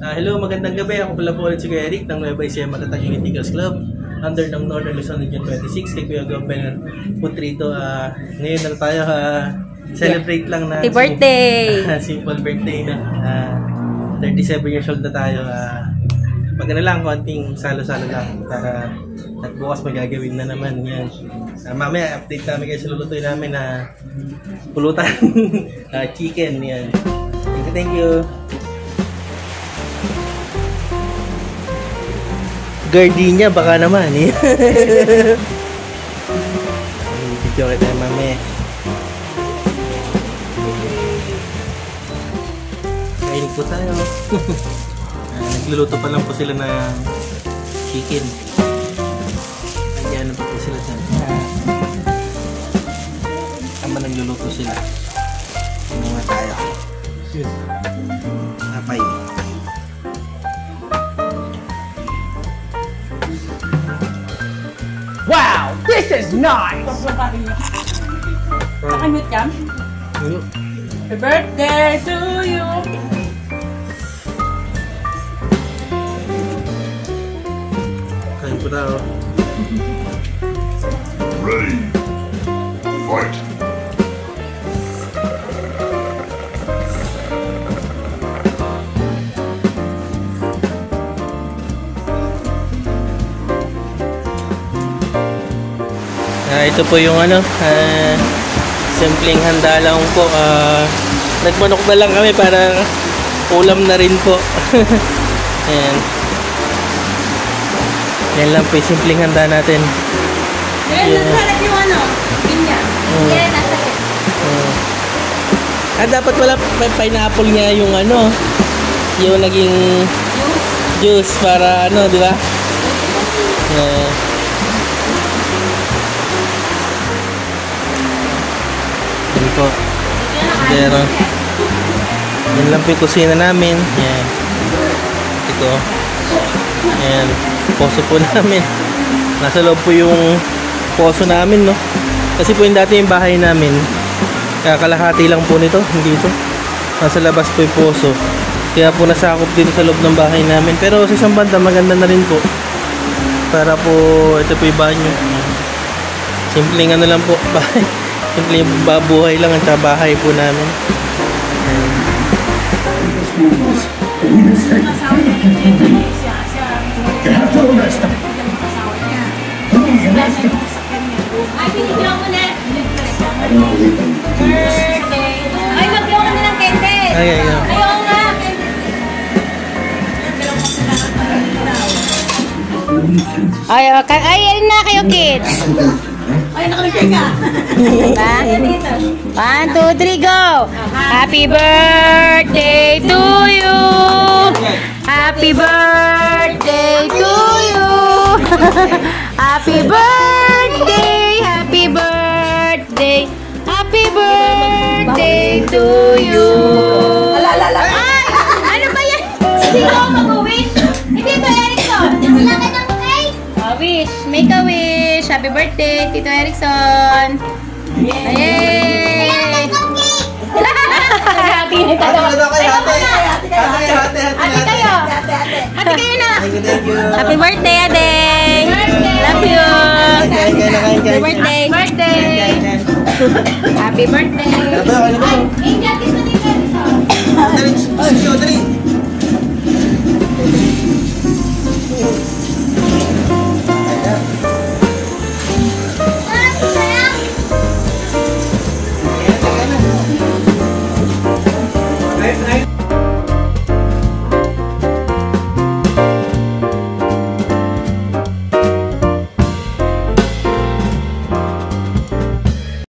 Hello, magandang gabi. Ako pala po ulit si Kuya Eric ng Nueva Ecija Matatag Unity Girls Club under ng Northern Luzon Region 26 kay Kuya Gobel Putrito. Ngayon lang tayo celebrate lang na happy birthday! Simple birthday na 37 years old na tayo. Maganda lang, konting salo-salo lang para at bukas magagawin na naman yan. Mamaya update namin kayo sa lulutuin namin na pulutan chicken yan. Thank you. Gardenia baka naman eh. Video kita mamaya. Kain po tayo. Nagluluto pa lang po sila ng chicken. Nandiyan pa po sila dyan. Tama nagluluto sila. Ano nga tayo? Apay. Wow, this is nice! Nakamute ka? Happy birthday to you! Kain po tayo. Ready. Fight. Ito po yung simpleng handa lang po. Nagmanok na lang kami para ulam na rin po. Ayan. Yan lang po yung simpleng handa natin. Ngayon, nagsalat yung pinya. Kaya nasa kit. Dapat wala pineapple niya yung yung naging juice para di ba? Yan po. Pero yan lang po yung kusina namin. Yan. Ito. Yan. Poso po namin. Nasa loob po yung poso namin, no? Kasi po yung dati yung bahay namin. Kalahati lang po nito. Hindi ito. Nasa labas po yung poso. Kaya po nasakop din sa loob ng bahay namin. Pero sa isang banda maganda na rin po. Para po ito po yung banyo. Simpleng lang po. Bahay. Simpleng babuhay lang ang bahay po namin. Ay, pinigyan mo na! Birthday! Ay, maglaw ka na ng kente! Ay. Ayaw nga! Ay, ayun na kayo, kids! Ay, nakalagay ka! Diba? 1, 2, 3, go! Happy birthday to you! Happy birthday to you! Happy birthday! Happy birthday! Happy birthday to you! Ay! Ano ba yan? Hindi ko mag-wish! Hindi ba, Erickson? Kailangan ng cake! Wish! Make a wish! Happy birthday, Tito Erickson! Yay! Hati na tayo! Hati kayo! Hati kayo na! Happy birthday, Adeng! Love you! Happy birthday! Happy birthday!